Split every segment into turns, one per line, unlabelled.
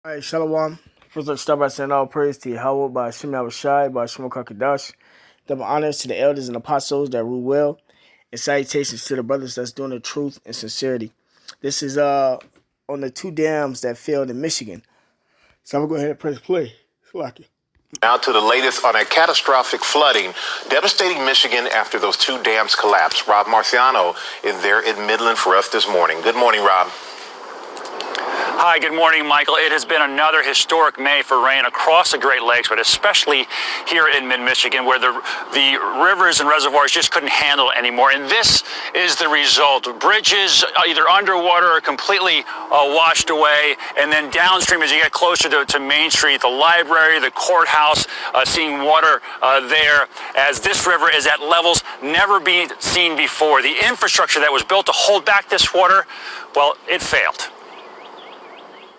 All right, Shalom. First, let's start by saying all praise to Yahweh by Shem Yahushai, by Shemo Kakadash. Double honors to the elders and apostles that rule well, and salutations to the brothers that's doing the truth and sincerity. This is on the two dams that failed in Michigan. So I'm gonna go ahead and press play. Slack it.
Now to the latest on a catastrophic flooding devastating Michigan after those two dams collapsed. Rob Marciano is there in Midland for us this morning. Good morning, Rob.
Hi, good morning, Michael. It has been another historic May for rain across the Great Lakes, but especially here in mid-Michigan, where the rivers and reservoirs just couldn't handle it anymore. And this is the result. Bridges either underwater or completely washed away. And then downstream, as you get closer to Main Street, the library, the courthouse, seeing water there, as this river is at levels never been seen before. The infrastructure that was built to hold back this water, well, it failed.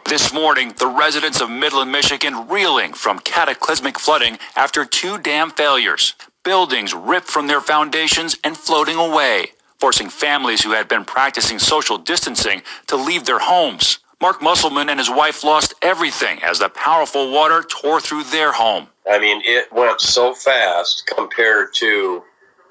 This morning, the residents of Midland, Michigan reeling from cataclysmic flooding after two dam failures. Buildings ripped from their foundations and floating away, forcing families who had been practicing social distancing to leave their homes. Mark Musselman and his wife lost everything as the powerful water tore through their home.
I mean, it went so fast compared to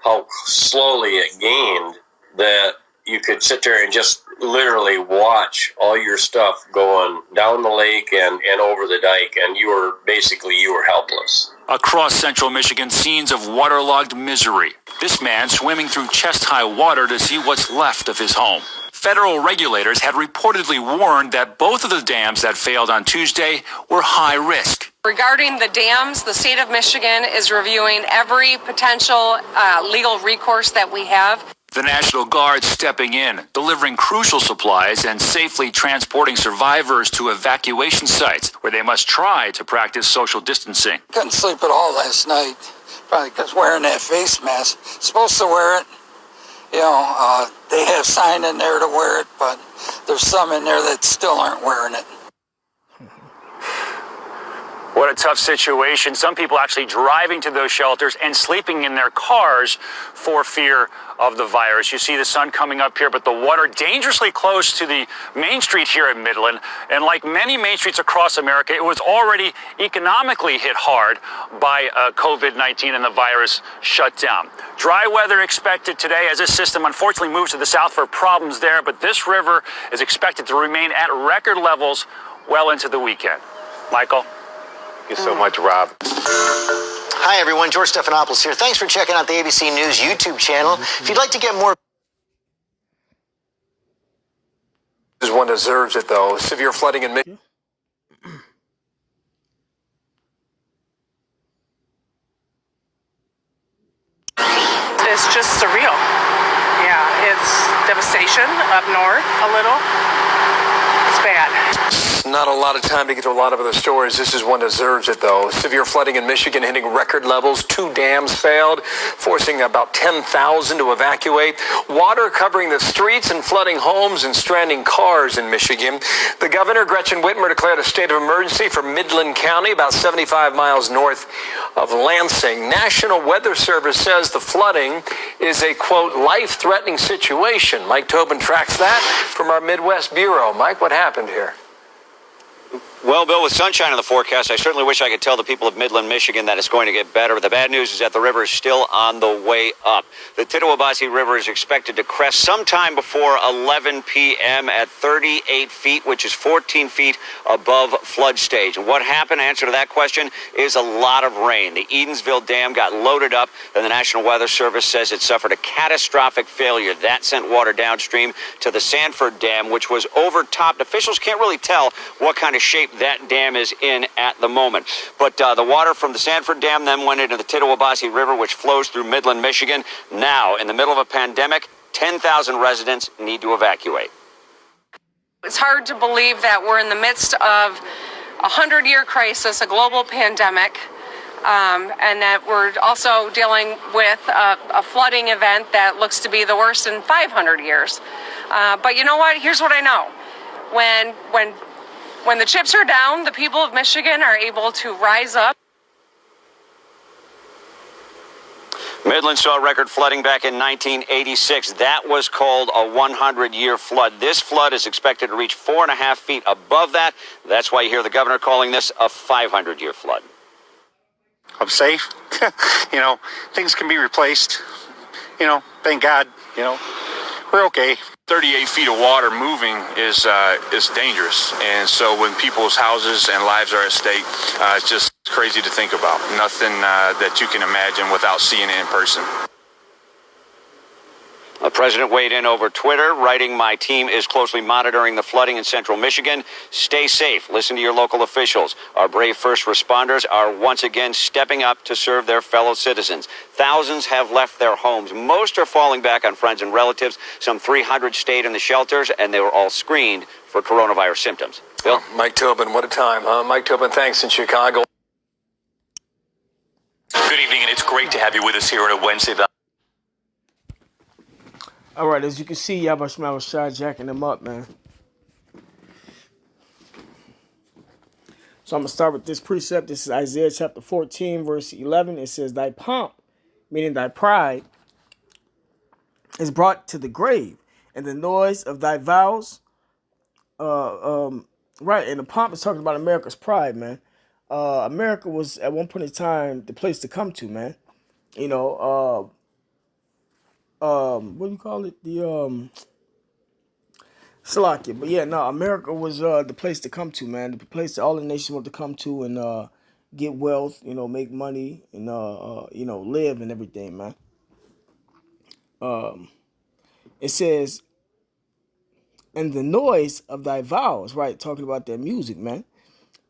how slowly it gained that you could sit there and just literally watch all your stuff going down the lake and over the dike, and you were helpless.
Across central Michigan, scenes of waterlogged misery. This man swimming through chest-high water to see what's left of his home. Federal regulators had reportedly warned that both of the dams that failed on Tuesday were high risk.
Regarding the dams, the state of Michigan is reviewing every potential legal recourse that we have.
The National Guard stepping in, delivering crucial supplies and safely transporting survivors to evacuation sites where they must try to practice social distancing.
Couldn't sleep at all last night, probably because wearing that face mask. Supposed to wear it. They have sign in there to wear it, but there's some in there that still aren't wearing it.
What a tough situation. Some people actually driving to those shelters and sleeping in their cars for fear of the virus. You see the sun coming up here, but the water dangerously close to the main street here in Midland. And like many main streets across America, it was already economically hit hard by COVID-19 and the virus shut down. Dry weather expected today as this system unfortunately moves to the south for problems there, but this river is expected to remain at record levels well into the weekend. Michael?
Thank you so much, Rob.
Hi, everyone. George Stephanopoulos here. Thanks for checking out the ABC News YouTube channel. If you'd like to get more...
One deserves it, though. Severe flooding in Michigan.
It's just surreal. Yeah, it's devastation up north a little. It's bad.
Not a lot of time to get to a lot of other stories. This is one deserves it, though. Severe flooding in Michigan hitting record levels. Two dams failed, forcing about 10,000 to evacuate. Water covering the streets and flooding homes and stranding cars in Michigan. The governor, Gretchen Whitmer, declared a state of emergency for Midland County, about 75 miles north of Lansing. National Weather Service says the flooding is a, quote, life-threatening situation. Mike Tobin tracks that from our Midwest Bureau. Mike, what happened here?
Well, Bill, with sunshine in the forecast, I certainly wish I could tell the people of Midland, Michigan that it's going to get better. But the bad news is that the river is still on the way up. The Tittawabassee River is expected to crest sometime before 11 p.m. at 38 feet, which is 14 feet above flood stage. And what happened, answer to that question, is a lot of rain. The Edensville Dam got loaded up, and the National Weather Service says it suffered a catastrophic failure. That sent water downstream to the Sanford Dam, which was overtopped. Officials can't really tell what kind of shape that dam is in at the moment. But the water from the Sanford Dam then went into the Tittawabassee River, which flows through Midland, Michigan. Now, in the middle of a pandemic, 10,000 residents need to evacuate.
It's hard to believe that we're in the midst of a 100-year crisis, a global pandemic, and that we're also dealing with a flooding event that looks to be the worst in 500 years. But you know what? Here's what I know. When the chips are down, the people of Michigan are able to rise up.
Midland saw record flooding back in 1986. That was called a 100-year flood. This flood is expected to reach 4.5 feet above that. That's why you hear the governor calling this a 500-year flood.
I'm safe. Things can be replaced. Thank God, we're okay.
38 feet of water moving is dangerous. And so when people's houses and lives are at stake, it's just crazy to think about. Nothing that you can imagine without seeing it in person.
The president weighed in over Twitter, writing, "My team is closely monitoring the flooding in central Michigan. Stay safe. Listen to your local officials. Our brave first responders are once again stepping up to serve their fellow citizens. Thousands have left their homes. Most are falling back on friends and relatives. Some 300 stayed in the shelters, and they were all screened for coronavirus symptoms." Bill?
Mike Tobin, what a time, huh? Mike Tobin, thanks in Chicago.
Good evening, and it's great to have you with us here on a Wednesday.
All right, as you can see, Yabashma was jacking them up, man. So I'm going to start with this precept. This is Isaiah chapter 14, verse 11. It says, "Thy pomp," meaning thy pride, "is brought to the grave, and the noise of thy vows." Right, and the pomp is talking about America's pride, man. America was, at one point in time, the place to come to, man. What do you call it? Slovakia. But yeah, no, America was the place to come to, man. The place that all the nations want to come to and get wealth, make money and live and everything, man. It says, "And the noise of thy vows," right? Talking about their music, man.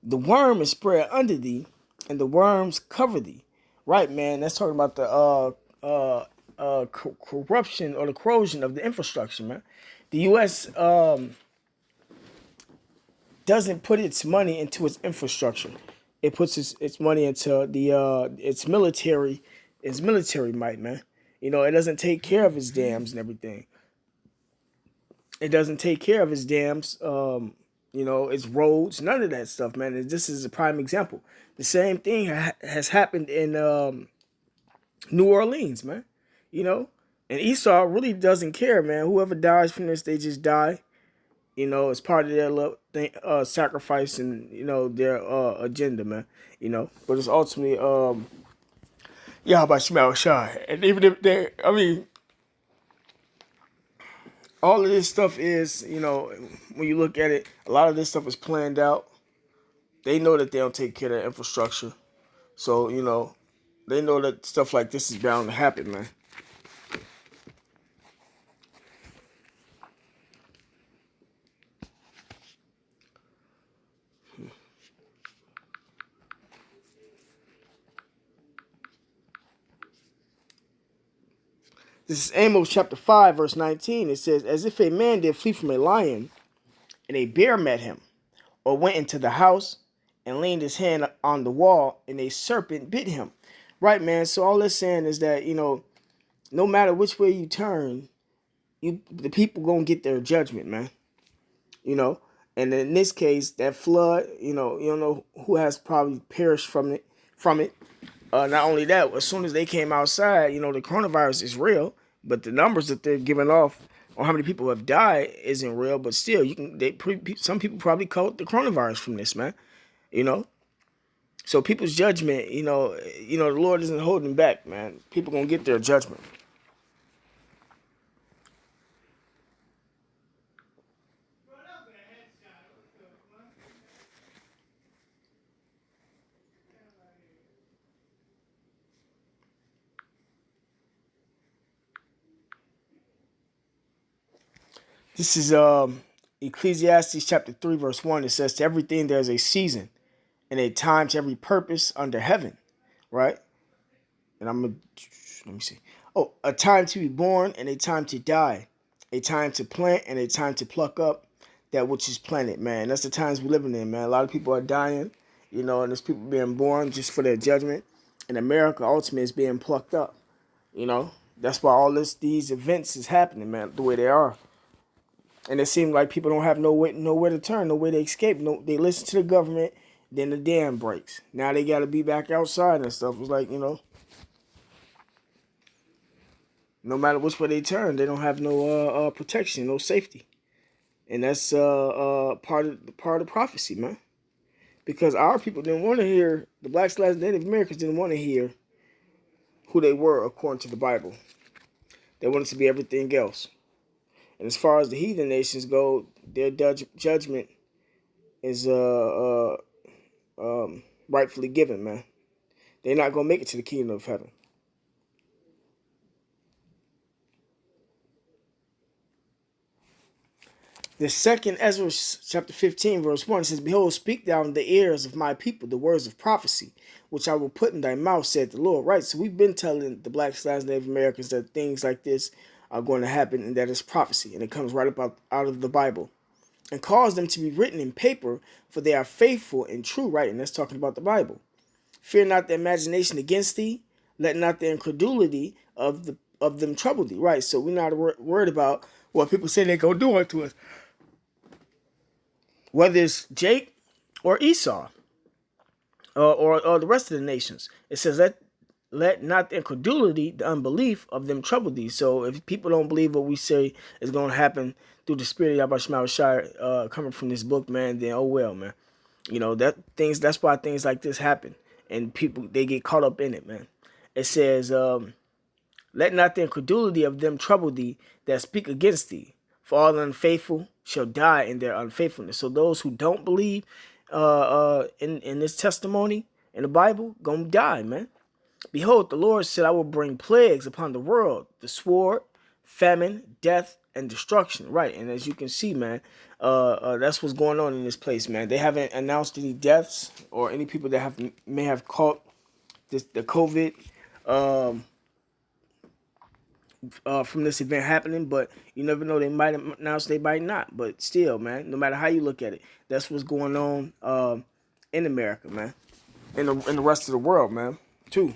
"The worm is spread under thee, and the worms cover thee." Right, man. That's talking about the corruption or the corrosion of the infrastructure, man. The U.S. Doesn't put its money into its infrastructure. It puts its money into its military might, man. It doesn't take care of its dams and everything. It doesn't take care of its dams, its roads, none of that stuff, man. And this is a prime example. The same thing has happened in New Orleans, man. And Esau really doesn't care, man. Whoever dies from this, they just die. It's part of their sacrifice and their agenda, man. But it's ultimately about Shemel Shai. And even if all of this stuff is, when you look at it, a lot of this stuff is planned out. They know that they don't take care of their infrastructure, so they know that stuff like this is bound to happen, man. This is Amos chapter 5, verse 19. It says, "As if a man did flee from a lion, and a bear met him, or went into the house, and leaned his hand on the wall, and a serpent bit him." Right, man? So all they're saying is that, no matter which way you turn, the people going to get their judgment, man. And in this case, that flood, you don't know who has probably perished from it. Not only that, as soon as they came outside, the coronavirus is real, but the numbers that they're giving off on how many people have died isn't real. But still, some people probably caught the coronavirus from this, man. So people's judgment, the Lord isn't holding back, man. People gonna get their judgment. This is Ecclesiastes chapter 3, verse 1. It says, "To everything there is a season, and a time to every purpose under heaven." Right? And let me see. Oh, a time to be born and a time to die, a time to plant and a time to pluck up that which is planted, man. That's the times we're living in, man. A lot of people are dying, and there's people being born just for their judgment. And America ultimately is being plucked up. That's why all these events is happening, man, the way they are. And it seems like people don't have nowhere to turn, no way to escape. No, they listen to the government, then the dam breaks. Now they got to be back outside and stuff. It's like, No matter which way they turn, they don't have no protection, no safety, and that's part of the prophecy, man. Because our people didn't want to hear, the blacks, Native Americans didn't want to hear who they were according to the Bible. They wanted to be everything else. And as far as the heathen nations go, their judgment is rightfully given, man. They're not gonna make it to the kingdom of heaven. The second Ezra chapter 15 verse 1 says, Behold, speak thou in the ears of my people the words of prophecy, which I will put in thy mouth, said the Lord. Right, so we've been telling the blacks, Native Americans that things like this are going to happen, and that is prophecy, and it comes right up out of the Bible. And cause them to be written in paper, for they are faithful and true, right? And that's talking about the Bible. Fear not the imagination against thee, let not the incredulity of them trouble thee, right? So we're not worried about what people say they're going to do unto us. Whether it's Jake or Esau or the rest of the nations. It says, let not the incredulity, the unbelief of them trouble thee. So if people don't believe what we say is going to happen through the spirit of Yahweh Shai coming from this book, man, then oh well, man. You know, that's why things like this happen. And people, they get caught up in it, man. It says, let not the incredulity of them trouble thee that speak against thee. For all the unfaithful shall die in their unfaithfulness. So those who don't believe in this testimony in the Bible, gonna die, man. Behold, the Lord said, I will bring plagues upon the world, the sword, famine, death, and destruction. Right, and as you can see, man, that's what's going on in this place, man. They haven't announced any deaths or any people that may have caught the COVID from this event happening, but you never know. They might announce, they might not. But still, man, no matter how you look at it, that's what's going on in America, man, in the rest of the world, man, too.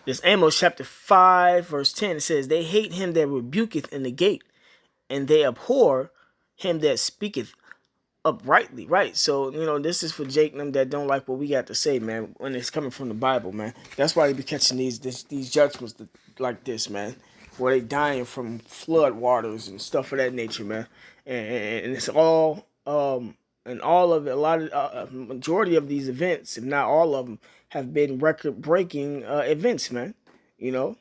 This Amos chapter 5, verse 10, it says, They hate him that rebuketh in the gate, and they abhor him that speaketh uprightly. Right, so you know, this is for Jake and them that don't like what we got to say, man, when it's coming from the Bible, man. That's why they be catching these judgments like this, man, where they dying from flood waters and stuff of that nature, man. And it's all and all of it, a lot of majority of these events, if not all of them, have been record-breaking events, man. You know,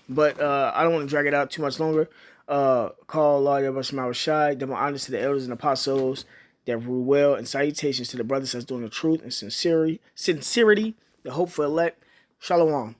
but I don't want to drag it out too much longer. Call Yahweh Shema Shai, double honors to the elders and apostles that rule well, and salutations to the brothers that's doing the truth and sincerity, the hopeful elect. Shalom.